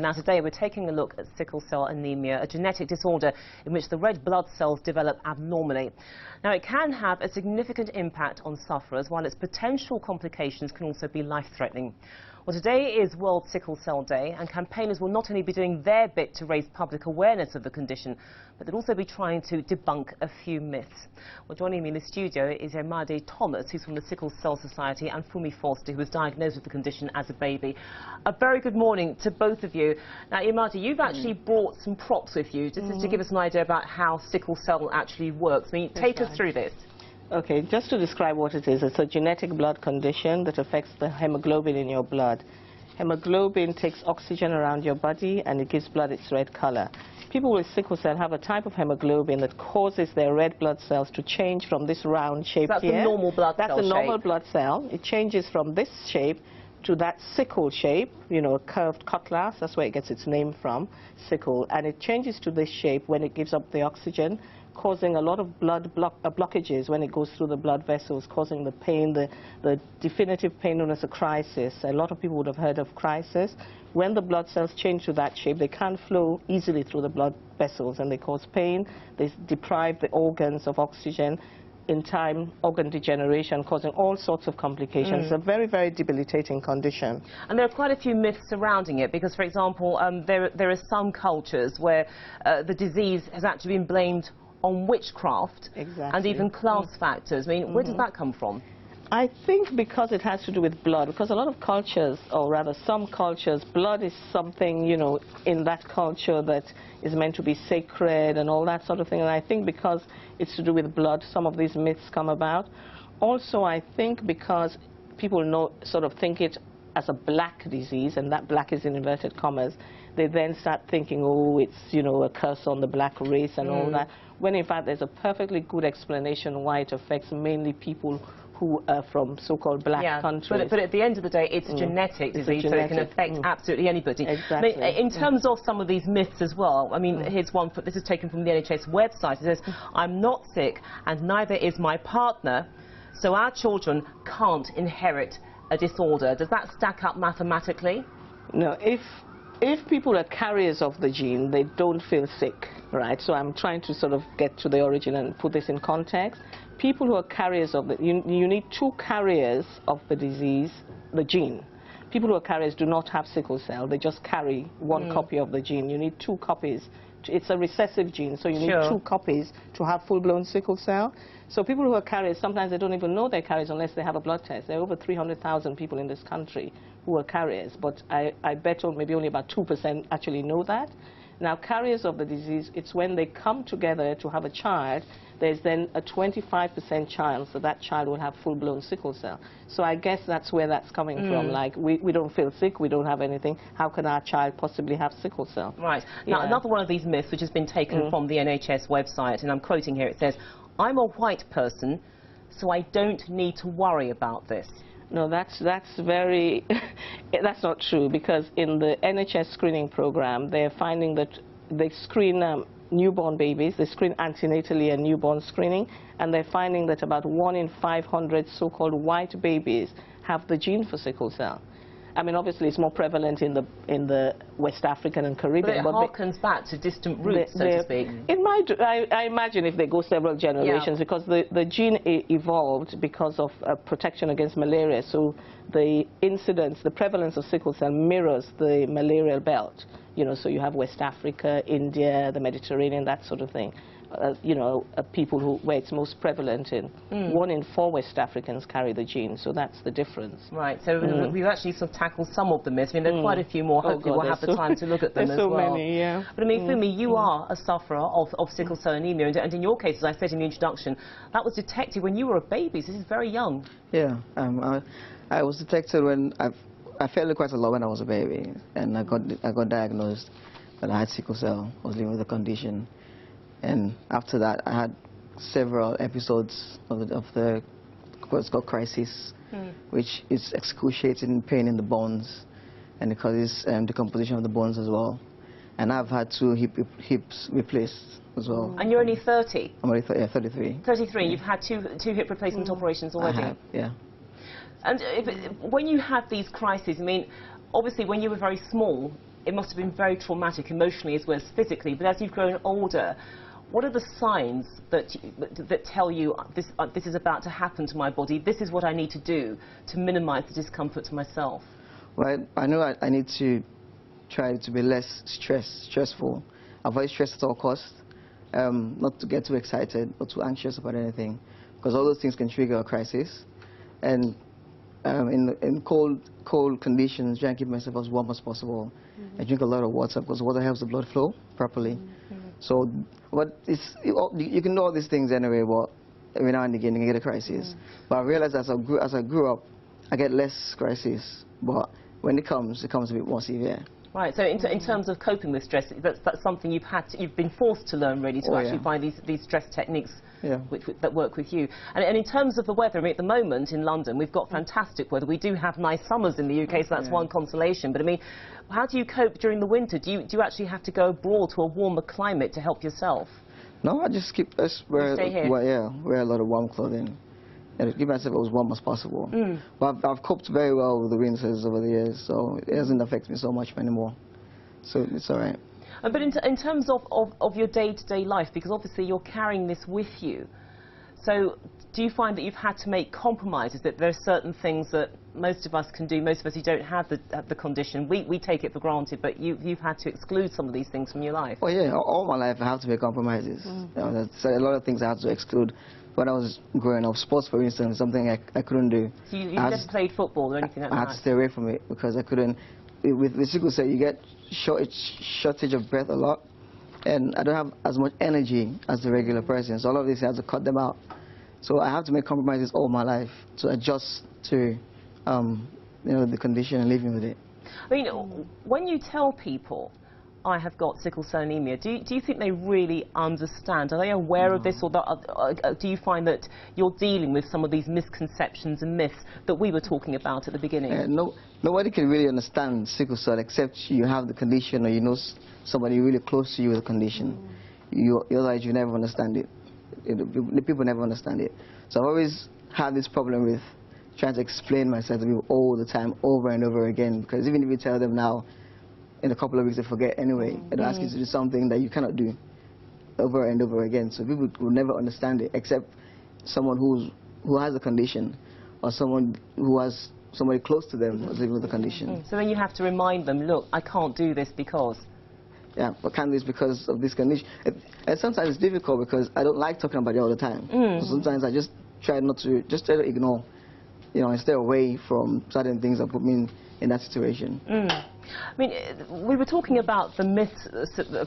Now today we're taking a look at sickle cell anemia, a genetic disorder in which the red blood cells develop abnormally. Now it can have a significant impact on sufferers, while its potential complications can also be life-threatening. Well, today is World Sickle Cell Day, and campaigners will not only be doing their bit to raise public awareness of the condition, but they'll also be trying to debunk a few myths. Well, joining me in the studio is Emade Thomas, who's from the Sickle Cell Society, and Fumi Foster, who was diagnosed with the condition as a baby. A very good morning to both of you. Now, Emade, you've actually brought some props with you, just to give us an idea about how sickle cell actually works. I mean, take us through this. Okay, just to describe what it is, it's a genetic blood condition that affects the hemoglobin in your blood. Hemoglobin takes oxygen around your body and it gives blood its red color. People with sickle cell have a type of hemoglobin that causes their red blood cells to change from this round shape That's here. That's a normal blood cell shape. That's a normal blood cell. It changes from this shape to that sickle shape, you know, a curved cutlass, that's where it gets its name from, sickle, and it changes to this shape when it gives up the oxygen, causing a lot of blood blockages when it goes through the blood vessels, causing the pain, the definitive pain known as a crisis. A lot of people would have heard of crisis. When the blood cells change to that shape, they can't flow easily through the blood vessels and they cause pain. They deprive the organs of oxygen. In time, organ degeneration, causing all sorts of complications. It's a very, very debilitating condition. And there are quite a few myths surrounding it, because, for example, there are some cultures where the disease has actually been blamed on witchcraft and even class factors. I mean, where does that come from? I think because it has to do with blood, because a lot of cultures, or rather some cultures, blood is something, you know, in that culture that is meant to be sacred and all that sort of thing. And I think because it's to do with blood, some of these myths come about. Also, I think because people sort of think it as a black disease, and that black is in inverted commas, they then start thinking, oh, it's, you know, a curse on the black race and all that, when in fact there's a perfectly good explanation why it affects mainly people who are from so-called black countries. But at the end of the day, it's a genetic disease, so it can affect absolutely anybody. Exactly. I mean, in terms of some of these myths as well, I mean, here's one, this is taken from the NHS website. It says, I'm not sick and neither is my partner, so our children can't inherit a disorder. Does that stack up mathematically? No, if people are carriers of the gene, they don't feel sick, right? So I'm trying to sort of get to the origin and put this in context. People who are carriers of you need two carriers of the disease, the gene. People who are carriers do not have sickle cell. They just carry one copy of the gene. You need two copies. It's a recessive gene, so you need two copies to have full-blown sickle cell. So people who are carriers, sometimes they don't even know they're carriers unless they have a blood test. There are over 300,000 people in this country who are carriers, but I bet maybe only about 2% actually know that. Now, carriers of the disease, it's when they come together to have a child, there's then a 25% chance that that child will have full-blown sickle cell. So I guess that's where that's coming from. Like, we don't feel sick, we don't have anything. How can our child possibly have sickle cell? Right. Now, another one of these myths, which has been taken from the NHS website, and I'm quoting here, it says, I'm a white person, so I don't need to worry about this. No, that's very, that's not true, because in the NHS screening program, they're finding that they screen newborn babies, they screen antenatally and newborn screening, and they're finding that about 1 in 500 so-called white babies have the gene for sickle cell. I mean, obviously, it's more prevalent in the West African and Caribbean. But it harkens back to distant roots, so to speak. It might. I imagine if they go several generations, because the gene evolved because of protection against malaria. So the incidence, the prevalence of sickle cell mirrors the malarial belt. You know, so you have West Africa, India, the Mediterranean, that sort of thing. You know, people where it's most prevalent in. 1 in 4 West Africans carry the gene, so that's the difference. Right, so we've actually sort of tackled some of the myths. I mean, there are quite a few more. Hopefully we'll have the time to look at them as well. There's so many, yeah. But I mean, Fumi, you are a sufferer of sickle cell anemia, and in your case, as I said in the introduction, that was detected when you were a baby, so this is very young. Yeah, I was detected when I felt it quite a lot when I was a baby, and I got diagnosed that I had sickle cell. I was living with the condition. And after that, I had several episodes of what's called crisis, which is excruciating pain in the bones, and it causes decomposition of the bones as well. And I've had 2 hips replaced as well. And you're only 30? I'm only 33. 33, you've had two hip replacement operations already? I have, yeah. And when you have these crises, I mean, obviously when you were very small, it must have been very traumatic emotionally as well as physically, but as you've grown older, what are the signs that tell you this is about to happen to my body, this is what I need to do to minimize the discomfort to myself? Well, I know I need to try to be less stressful, avoid stress at all costs, not to get too excited or too anxious about anything, because all those things can trigger a crisis. And in cold conditions, try and keep myself as warm as possible. I drink a lot of water because water helps the blood flow properly. So you can do all these things anyway, but every now and again you get a crisis. But I realized as I grew up, I get less crisis, but when it comes a bit more severe. Right, so in terms of coping with stress, that's something you've been forced to learn really, to actually find these stress techniques that work with you. And in terms of the weather, I mean, at the moment in London we've got fantastic weather. We do have nice summers in the UK, so that's one consolation. But I mean, how do you cope during the winter? Do you actually have to go abroad to a warmer climate to help yourself? No, I just wear a lot of warm clothing. And keep myself as warm as possible. But I've coped very well with the winters over the years, so it doesn't affect me so much anymore. So it's all right. But in terms of your day-to-day life, because obviously you're carrying this with you, so do you find that you've had to make compromises, that there are certain things that most of us can do, most of us who don't have the condition, we take it for granted, but you've had to exclude some of these things from your life? Oh yeah, all my life I have to make compromises. You know, so a lot of things I had to exclude. When I was growing up, sports, for instance, something I couldn't do. So you never played football or anything like that? I had to stay away from it because I couldn't. With sickle cell, you get shortage of breath a lot, and I don't have as much energy as the regular person. So all of this, I have to cut them out. So I have to make compromises all my life to adjust to, the condition and living with it. I mean, when you tell people, I have got sickle cell anemia, do you think they really understand? Are they aware of this, or do you find that you're dealing with some of these misconceptions and myths that we were talking about at the beginning? Nobody can really understand sickle cell except you have the condition, or you know somebody really close to you with the condition. Otherwise you never understand it. The people never understand it. So I've always had this problem with trying to explain myself to people all the time, over and over again, because even if you tell them now, in a couple of weeks they forget anyway. They'll ask you to do something that you cannot do over and over again. So people will never understand it except someone who has the condition, or someone who has somebody close to them who's living with the condition. So then you have to remind them, look, I can't do this because... Yeah, I can't do this because of this condition. And sometimes it's difficult because I don't like talking about it all the time. So sometimes I just try to ignore, and stay away from certain things that put me in that situation. I mean, we were talking about the myths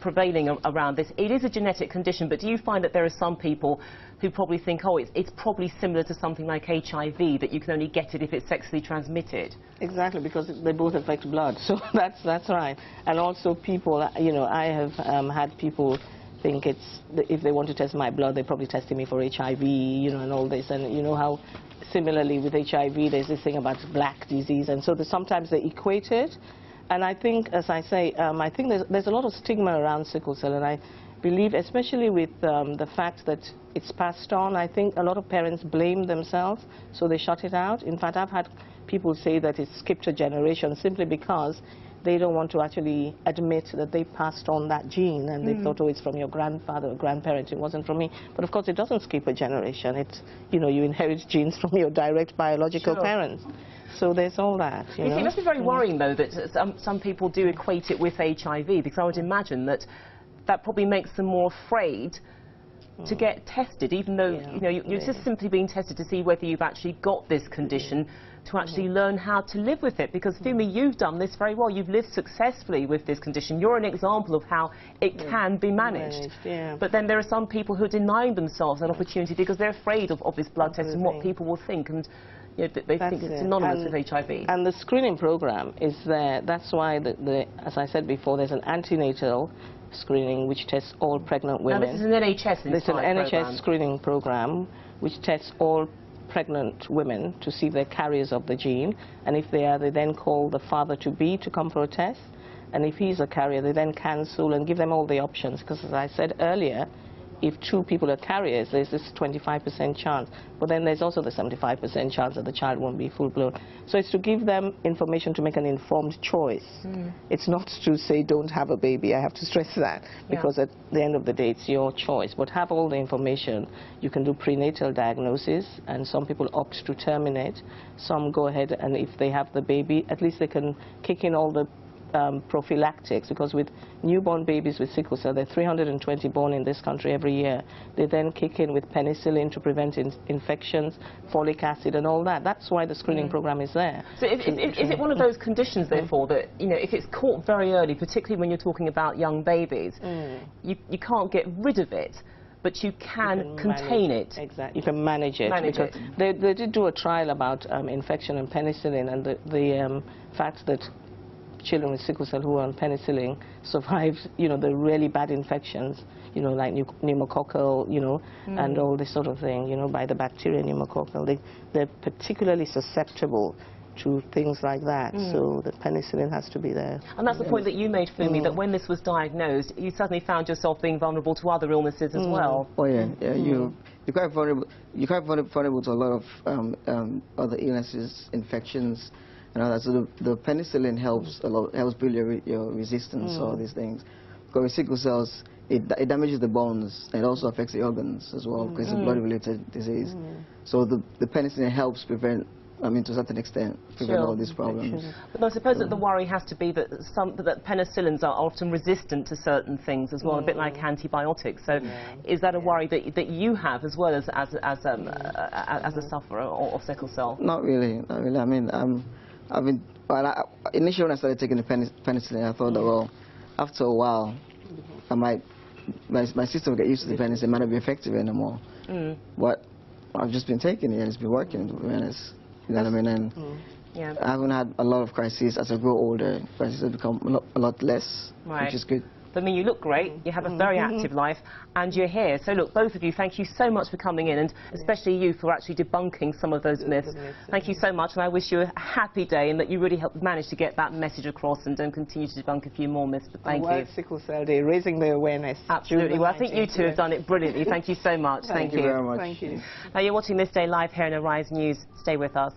prevailing around this. It is a genetic condition, but do you find that there are some people who probably think, oh, it's probably similar to something like HIV, that you can only get it if it's sexually transmitted? Exactly, because they both affect blood, so that's right. And also people, I have had people think if they want to test my blood, they're probably testing me for HIV, and all this, and you know how similarly with HIV there's this thing about black disease, and so sometimes they equate it. And I think, as I say, I think there's a lot of stigma around sickle cell, and I believe, especially with the fact that it's passed on, I think a lot of parents blame themselves, so they shut it out. In fact, I've had people say that it's skipped a generation simply because they don't want to actually admit that they passed on that gene, and they thought, oh, it's from your grandfather or grandparent, it wasn't from me. But of course, it doesn't skip a generation. It's, you inherit genes from your direct biological parents. So there's all that, you know. It must be very worrying, though, that some people do equate it with HIV, because I would imagine that probably makes them more afraid to get tested, even though you're just simply being tested to see whether you've actually got this condition, to actually learn how to live with it. Because Fumi, you've done this very well. You've lived successfully with this condition. You're an example of how it can be managed. But then there are some people who are denying themselves that opportunity because they're afraid of this blood test and what people will think, and they think it's synonymous with HIV. And the screening program is there. That's why, as I said before, there's an antenatal screening which tests all pregnant women. Now this is an NHS screening program which tests all pregnant women to see if they're carriers of the gene, and if they are, they then call the father-to-be to come for a test, and if he's a carrier, they then cancel and give them all the options, because as I said earlier, if 2 people are carriers, there's this 25% chance. But then there's also the 75% chance that the child won't be full-blown. So it's to give them information to make an informed choice. It's not to say don't have a baby. I have to stress that, because at the end of the day, it's your choice. But have all the information. You can do prenatal diagnosis, and some people opt to terminate. Some go ahead, and if they have the baby, at least they can kick in all the prophylactics, because with newborn babies with sickle cell, there are 320 born in this country every year. They then kick in with penicillin to prevent infections, folic acid and all that. That's why the screening program is there. So is it one of those conditions, therefore, that, you know, if it's caught very early, particularly when you're talking about young babies, you can't get rid of it, but you can contain it? Exactly. You can manage it. Because they did do a trial about infection and penicillin, and the fact that children with sickle cell who are on penicillin survive, you know, the really bad infections, you know, like pneumococcal, you know, and all this sort of thing, you know, by the bacteria pneumococcal. They're particularly susceptible to things like that, so the penicillin has to be there. And that's the point that you made, Fumi, that when this was diagnosed, you suddenly found yourself being vulnerable to other illnesses as well. Oh yeah, you're quite vulnerable. You're quite vulnerable to a lot of other illnesses, infections, and all that. So the penicillin helps a lot, helps build your resistance to all these things. Because with sickle cells, it damages the bones, and it also affects the organs as well, because it's a blood-related disease. So the penicillin helps prevent, I mean, to a certain extent, prevent all these problems. But I suppose that the worry has to be that that penicillins are often resistant to certain things as well, a bit like antibiotics. So, is that a worry that you have as well as a sufferer of sickle cell? Not really, not really. I mean, initially when I started taking the penicillin, I thought that, well, after a while, my system will get used to the penicillin. It might not be effective anymore. But I've just been taking it, and it's been working, to be honest. You know what I mean? And I haven't had a lot of crises. As I grow older, crises have become a lot less, which is good. I mean, you look great, you have a very active life, and you're here. So look, both of you, thank you so much for coming in, and especially you for actually debunking some of those myths. Thank you so much, and I wish you a happy day, and that you really managed to get that message across and continue to debunk a few more myths. But thank you. World Sickle Cell Day, raising the awareness. Absolutely. Well, I think you two have done it brilliantly. Thank you so much. Thank you very much. Thank you. Now, you're watching This Day live here in Arise News. Stay with us.